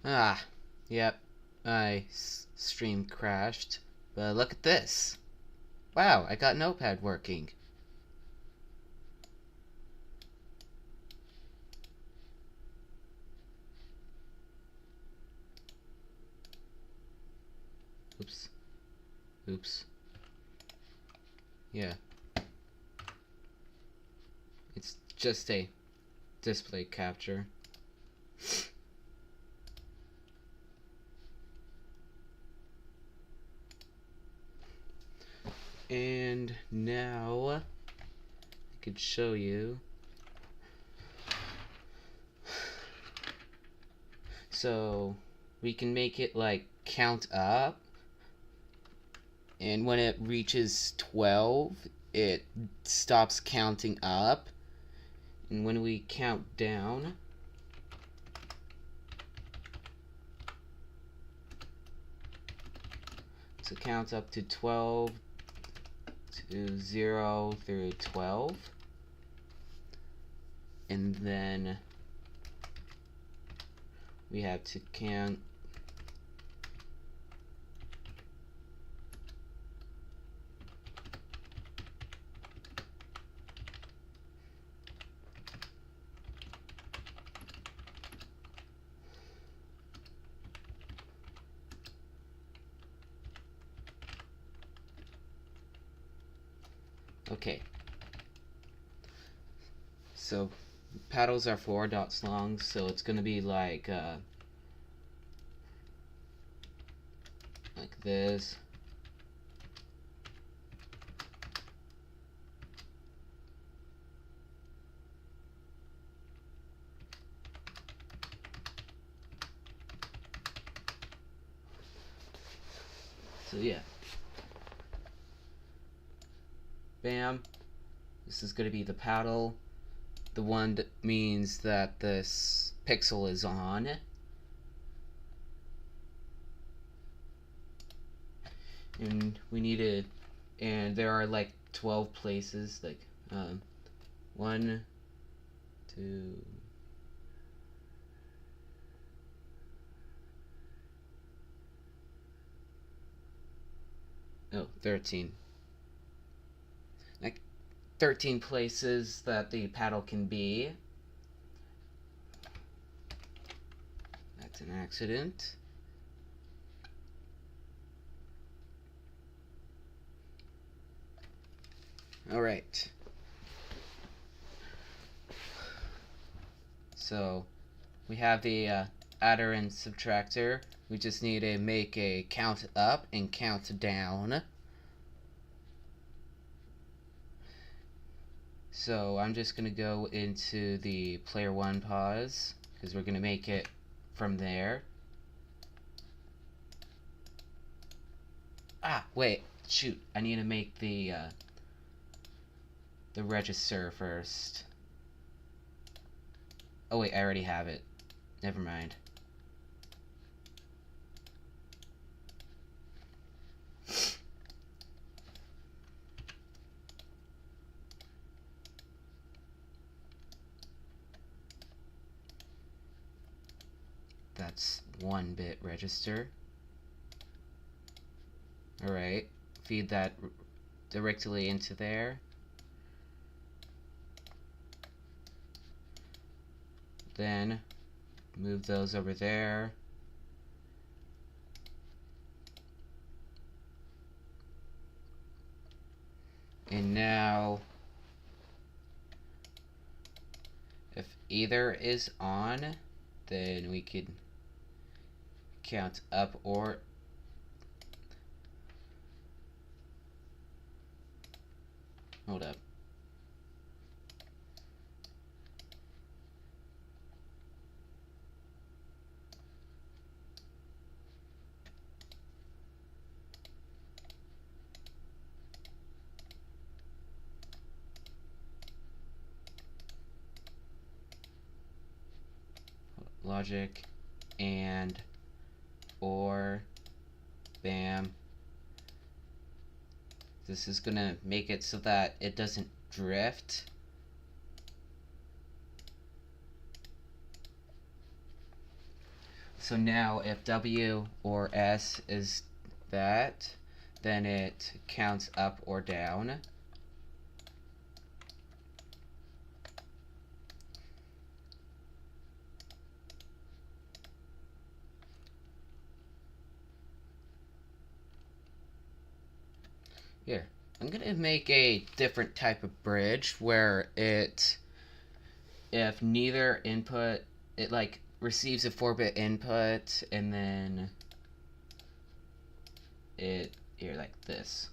Ah, yep, my stream crashed. But look at this. Wow, I got notepad working. Oops. Oops. Yeah. It's just a display capture. And now I could show you. So we can make it like count up, and when it reaches 12 it stops counting up, and when we count down, so count up to 12 to 0 through 12, and then we have to count okay. So paddles are 4 dots long, so it's gonna be like this. So yeah. Bam. This is going to be the paddle. The one that means that this pixel is on. And we need it, and there are like 12 places, like 1, 2, oh, 13. Like 13 places that the paddle can be. That's an accident. Alright. So we have the adder and subtractor. We just need to make a count up and count down. So I'm just going to go into the player 1 pause, because we're going to make it from there. Ah, wait, shoot, I need to make the register first. Oh wait, I already have it. Never mind. That's 1-bit register. Alright, feed that directly into there. Then move those over there. And now, if either is on, then we could count up or hold up. Logic and or bam. This is gonna make it so that it doesn't drift. So now if W or S is that, then it counts up or down. Here, I'm gonna make a different type of bridge where if neither input, it like receives a 4-bit input and then here like this.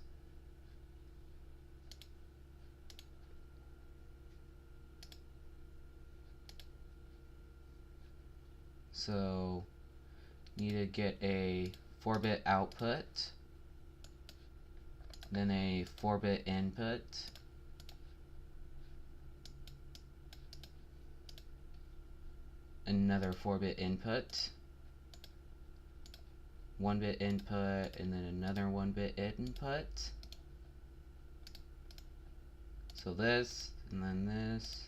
So need to get a 4-bit output, then a 4-bit input, another 4-bit input, 1-bit input, and then another 1-bit input. So this, and then this.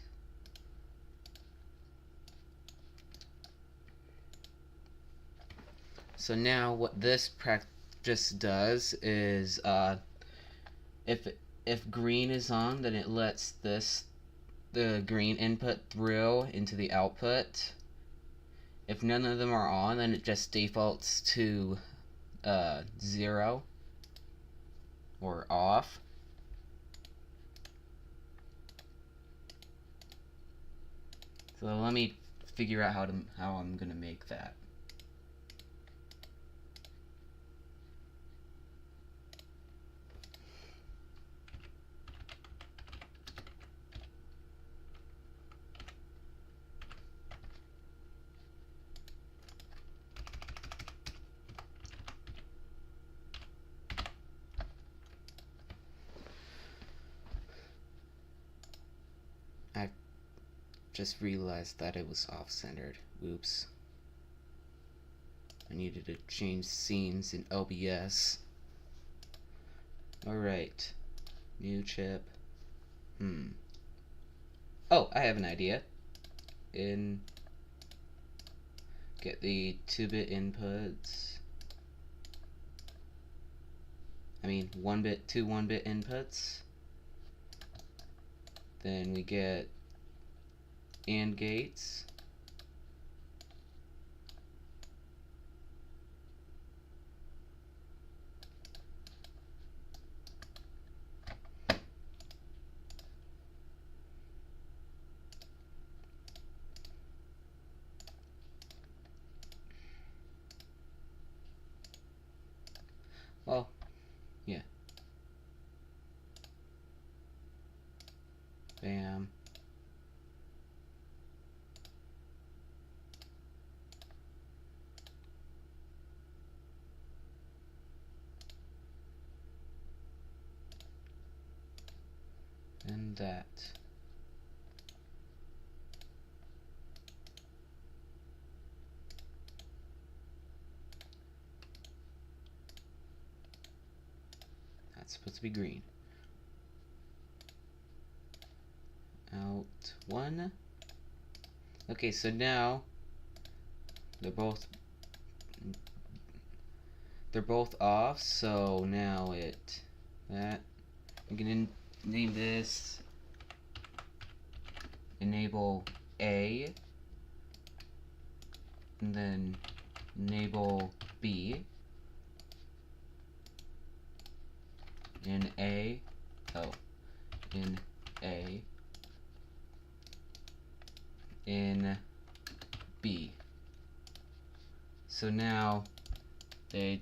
So now what this practice does is if green is on, then it lets the green input through into the output. If none of them are on, then it just defaults to 0 or off. So let me figure out how I'm gonna make that. I just realized that it was off-centered. Oops. I needed to change scenes in OBS. Alright. New chip. Oh, I have an idea. Get the 2-bit inputs. I mean, 1-bit, 2 1-bit inputs. Then we get AND gates. Well, yeah. Bam. And that. That's supposed to be green. Out 1. Okay, so now they're both off, so now I'm gonna name this enable A, and then enable B, in A, in A, in B. So now they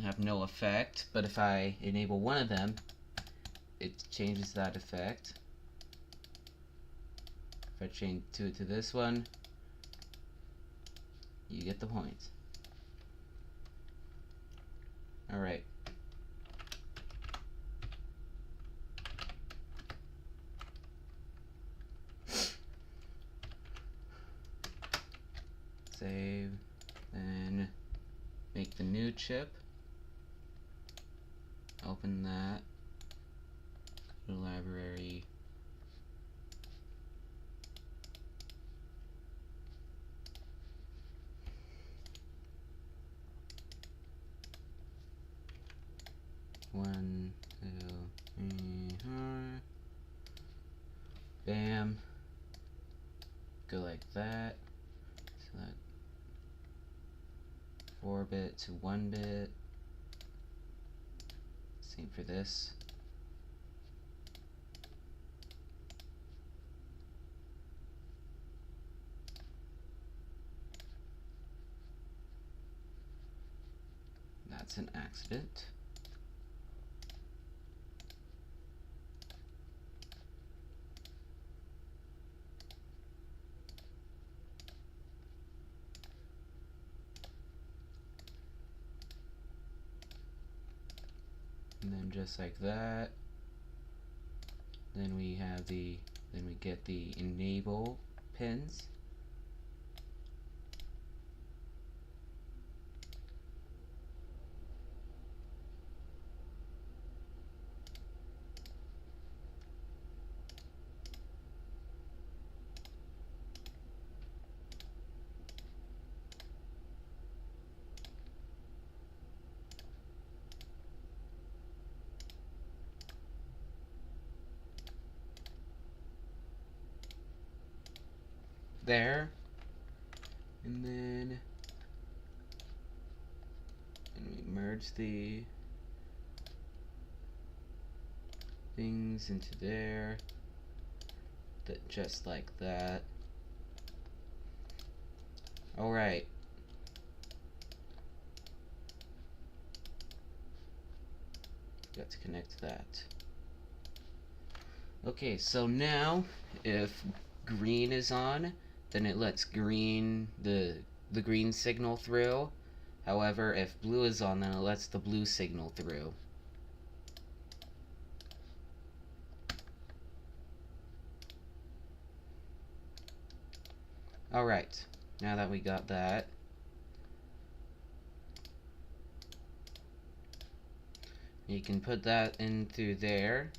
have no effect, but if I enable one of them, it changes that effect. If I change it to this one, you get the point. Alright. Save, then make the new chip. Open that. Go to library. 1, 2, 3, 4. Bam. Go like that. Select 4-bit to 1-bit. Same for this. That's an accident. And then just like that. Then we get the enable pins. There. And then we merge the things into there, just like that. Alright. Got to connect that. Okay, so now if green is on, then it lets the green signal through. However, if blue is on, then it lets the blue signal through. Alright, now that we got that, you can put that in through there.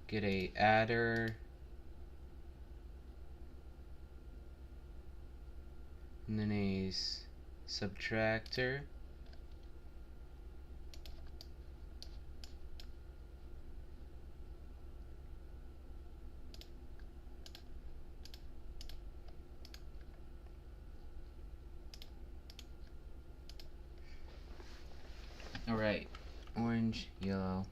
Get a adder. And then a subtractor. Alright, orange, yellow.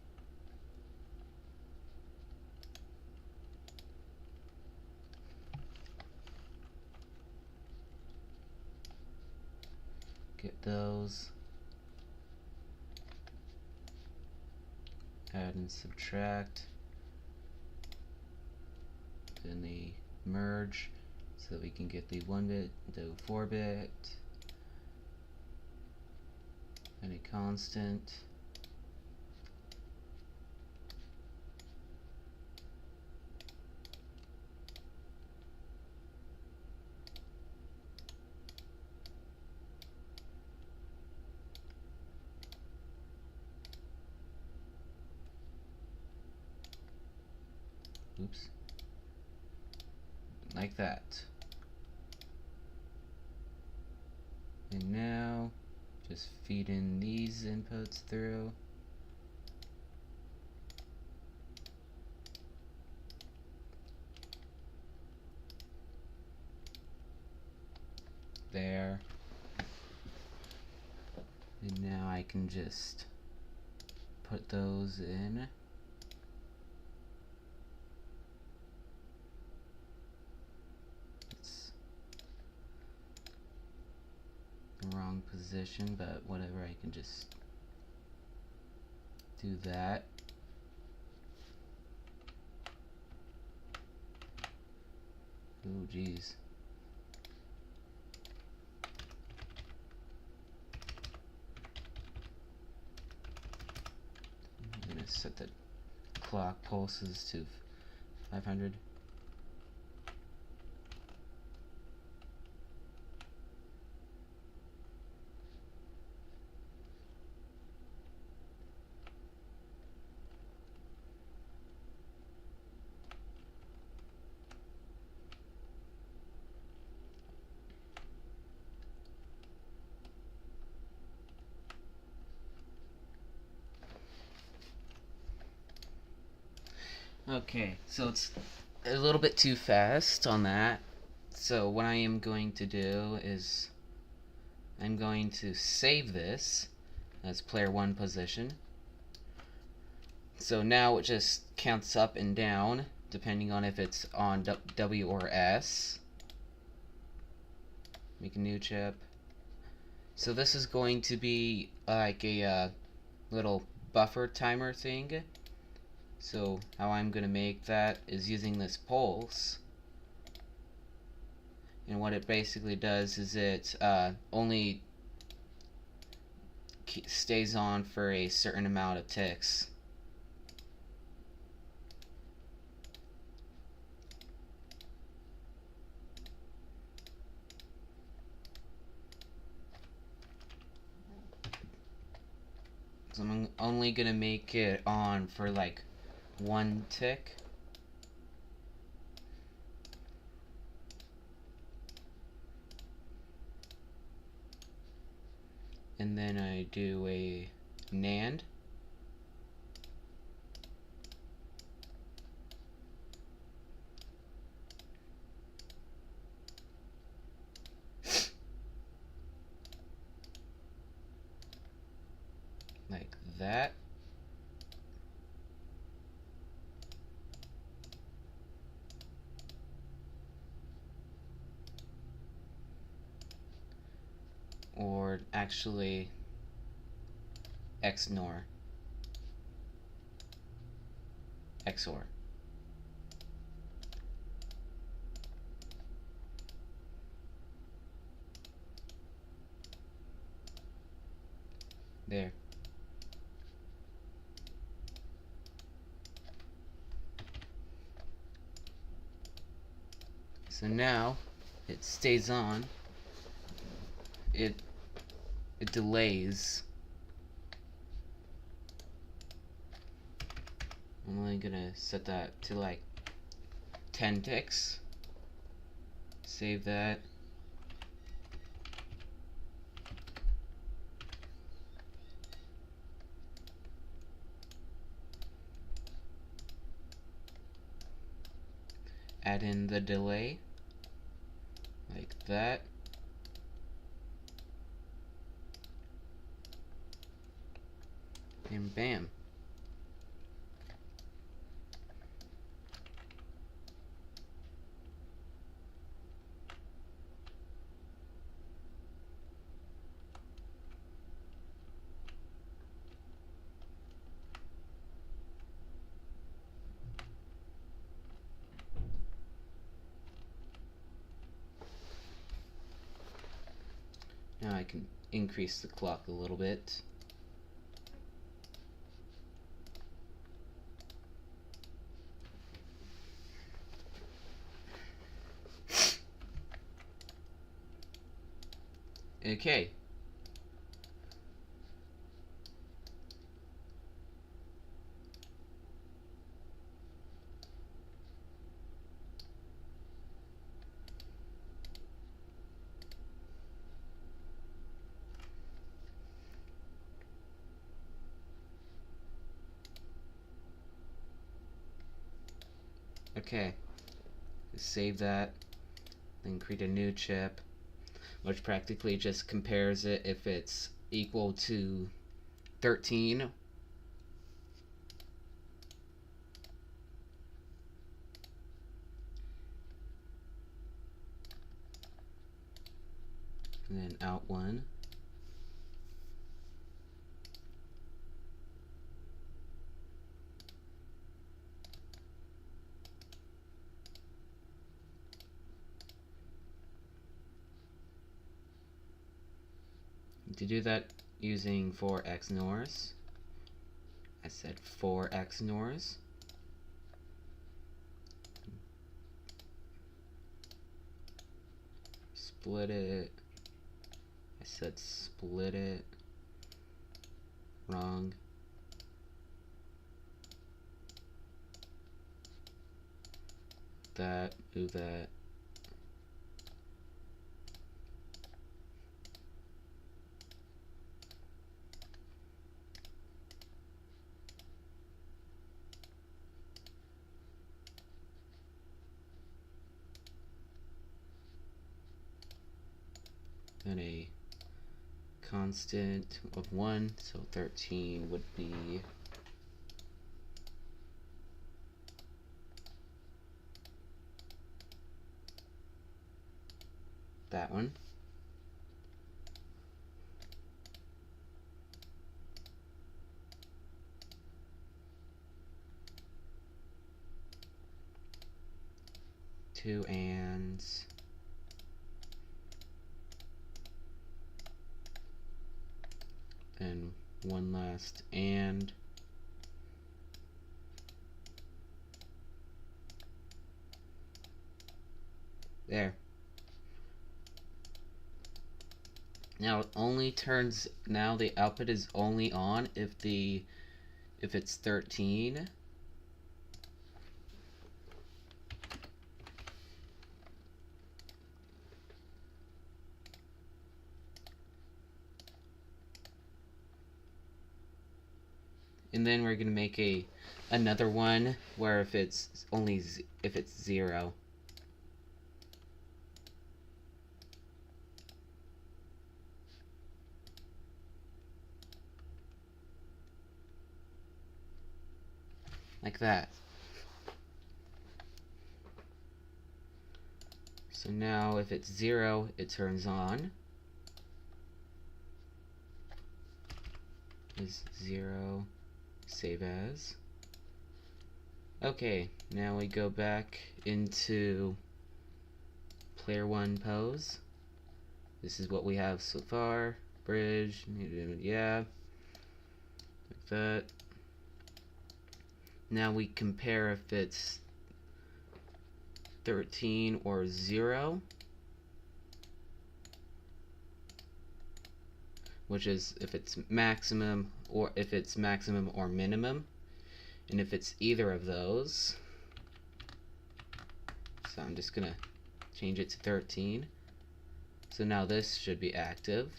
Get those. Add and subtract. Then the merge so that we can get the 1-bit, the 4-bit, and a constant. Oops. Like that. And now just feed in these inputs through. There. And now I can just put those in. It's the wrong position, but whatever, I can just do that. Oh geez. I'm gonna set the clock pulses to 500. Okay, so it's a little bit too fast on that. So what I am going to do is I'm going to save this as player 1 position. So now it just counts up and down depending on if it's on W or S. Make a new chip. So this is going to be like a little buffer timer thing. So how I'm going to make that is using this pulse. And what it basically does is it only stays on for a certain amount of ticks. So I'm only going to make it on for like 1 tick. And then I do a NAND. Like that. Or actually XNOR. XOR. There. So now it stays on. It delays. I'm only gonna set that to like 10 ticks. Save that. Add in the delay. Like that. And bam. Now I can increase the clock a little bit. Okay. Okay. Save that. Then create a new chip, which practically just compares it if it's equal to 13. And then out 1. To do that using 4 XNORs, I said 4 XNORs. Split it. I said split it. Wrong. That, do that. then a constant of 1, so 13 would be that one. Two ands. And one last and. There. Now it only turns, now the output is only on if it's 13. And then we're gonna make another one where if it's 0. Like that. So now if it's 0, it turns on. Is 0, save as. Okay, now we go back into player 1 pose. This is what we have so far. Bridge, yeah, like that. Now we compare if it's 13 or 0, which is if it's maximum or minimum, and if it's either of those, so I'm just gonna change it to 13. So now this should be active.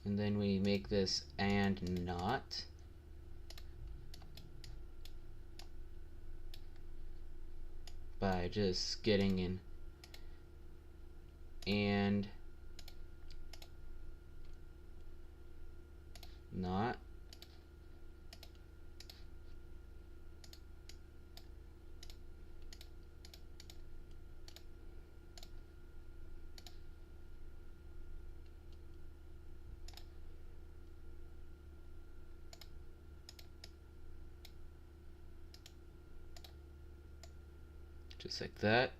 And then we make this and not. By just getting in and not. Just like that.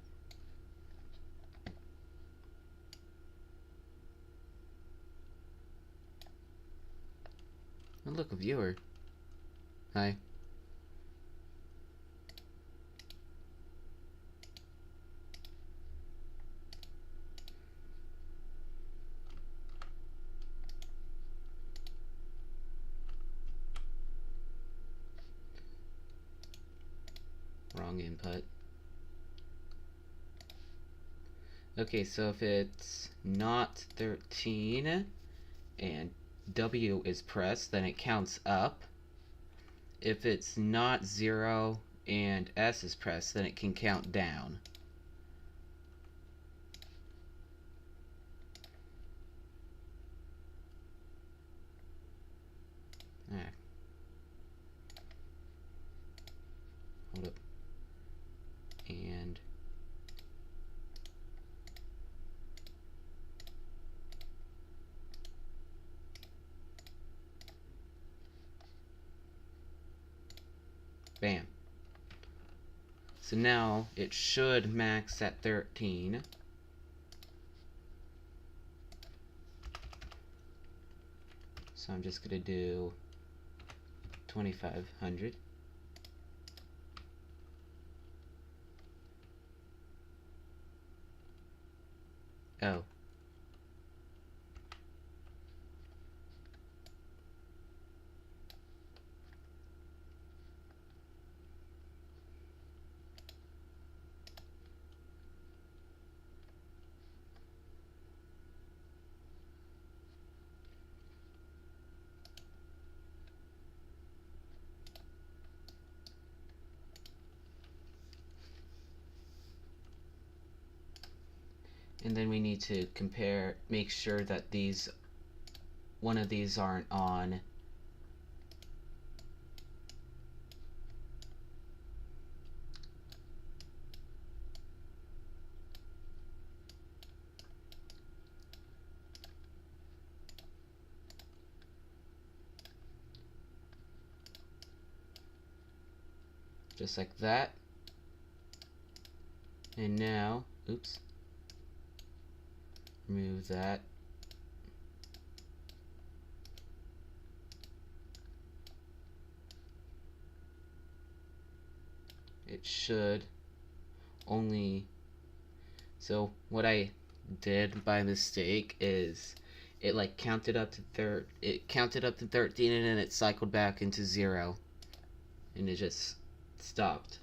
Oh, look, a viewer. Hi. Wrong input. Okay, so if it's not 13 and W is pressed, then it counts up. If it's not 0 and S is pressed, then it can count down. Alright. Hold up. And bam. So now it should max at 13. So I'm just going to do 2500. Oh. And then we need to make sure that one of these aren't on. Just like that. And now, oops, remove that. It should only, so what I did by mistake is it like counted up to 13 and then it cycled back into 0 and it just stopped,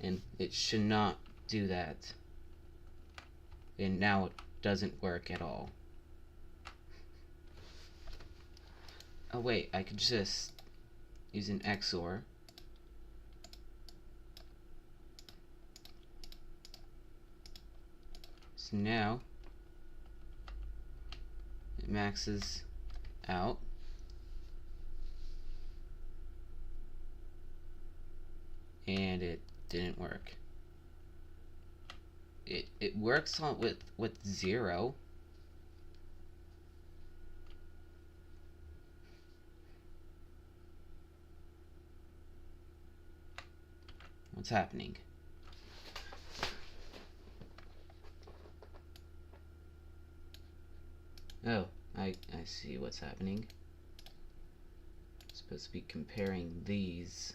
and it should not do that, and now it doesn't work at all. Oh wait, I could just use an XOR. So now it maxes out. And it didn't work. It works on with 0. What's happening? Oh, I see what's happening. I'm supposed to be comparing these.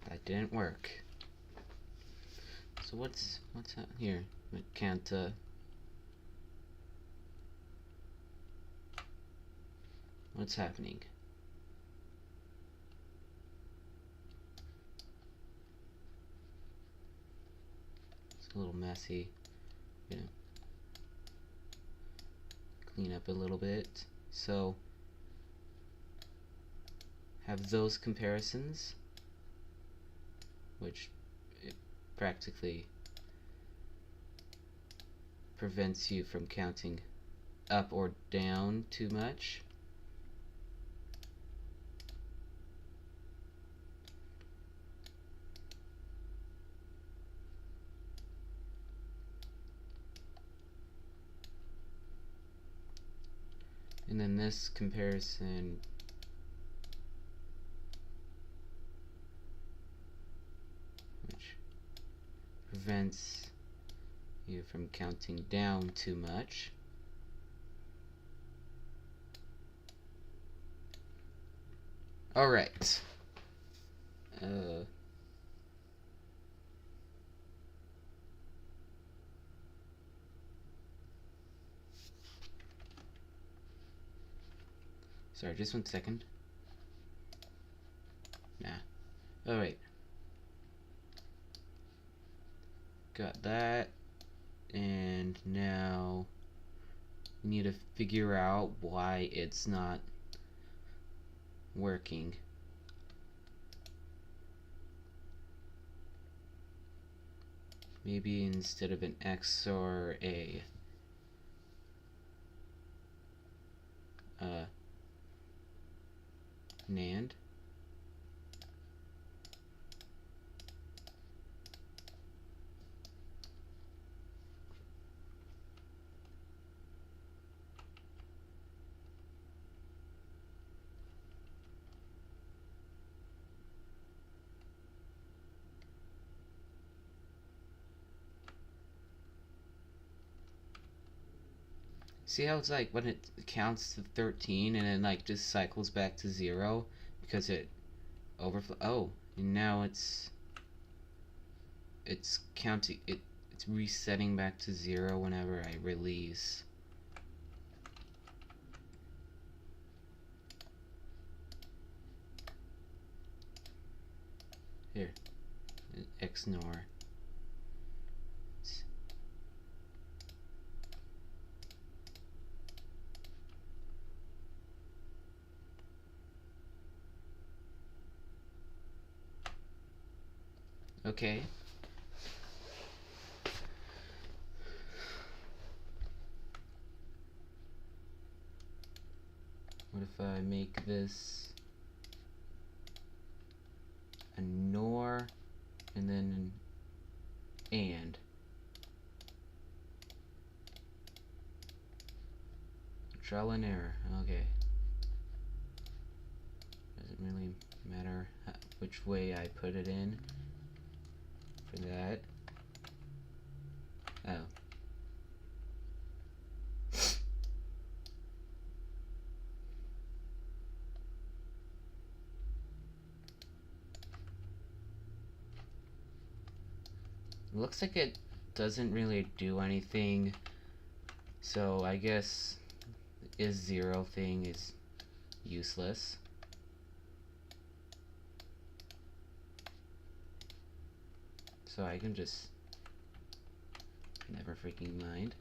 That didn't work. So what's here? I can't what's happening? It's a little messy. Gonna clean up a little bit. So have those comparisons, which it practically prevents you from counting up or down too much. And then this comparison which prevents you from counting down too much. Alright. Sorry, just 1 second. Nah. Alright. Got that. And now we need to figure out why it's not working. Maybe instead of an XOR a NAND. See how it's like when it counts to 13 and then like just cycles back to 0 because it overflow. Oh, and now it's counting it's resetting back to 0 whenever I release. max nor. Okay. What if I make this a nor and then an and? Trial and error. Okay. Doesn't really matter which way I put it in for that. Oh. Looks like it doesn't really do anything, so I guess the is zero thing is useless. So I can just never freaking mind.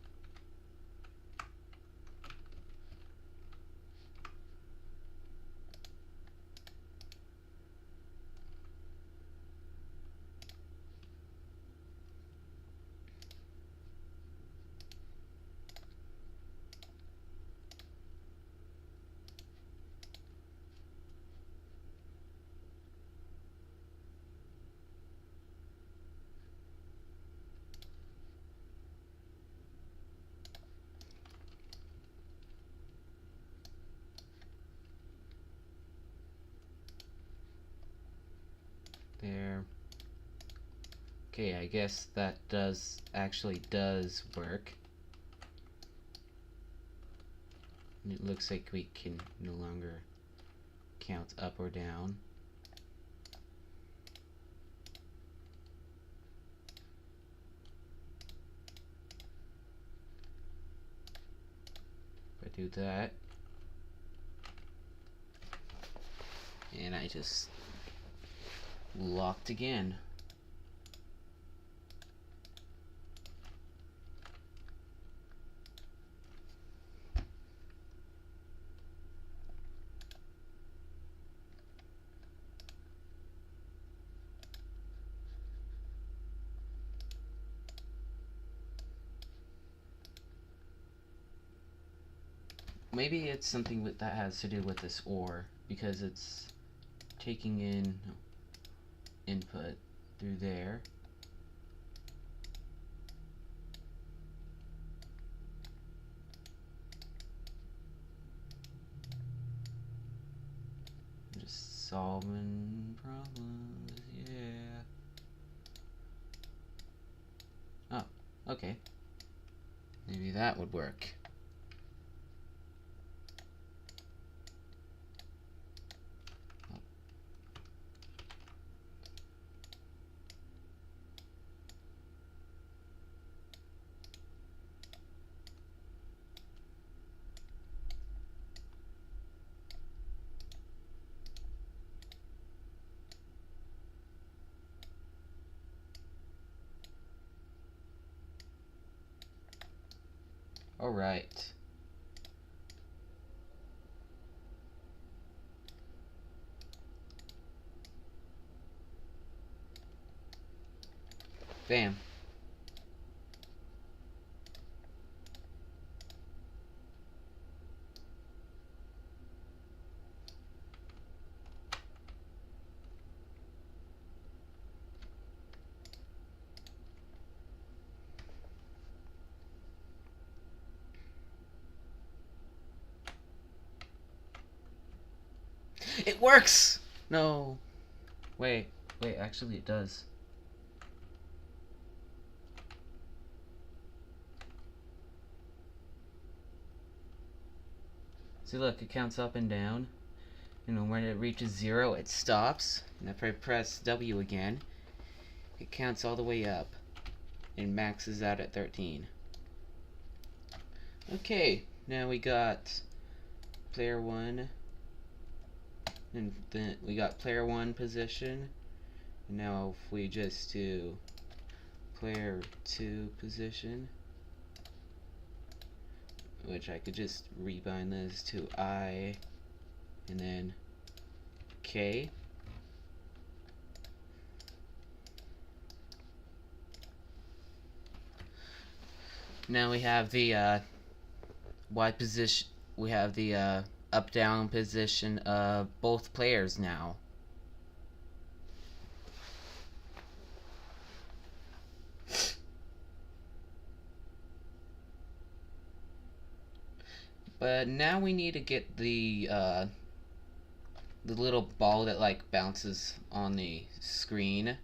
There. Okay, I guess that actually does work. And it looks like we can no longer count up or down. If I do that, and I just locked again. Maybe it's something that has to do with this OR, because it's taking in input through there. Just solving problems, yeah. Oh, okay. Maybe that would work. All right. Bam. It works! No. Wait, actually it does. See, look, it counts up and down. And when it reaches 0, it stops. And if I press W again, it counts all the way up and maxes out at 13. Okay, now we got player 1, and then we got player 1 position, Now if we just do player 2 position, which I could just rebind this to I and then K. Now we have the Y position. We have the up-down position of both players now. But now we need to get the little ball that like bounces on the screen,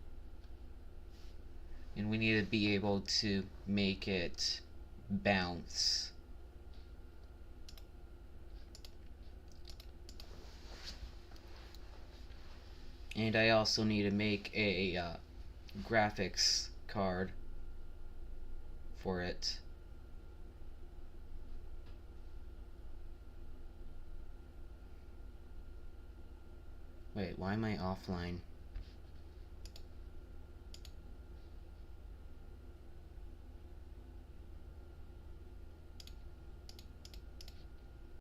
and we need to be able to make it bounce. And I also need to make a graphics card for it. Wait, why am I offline?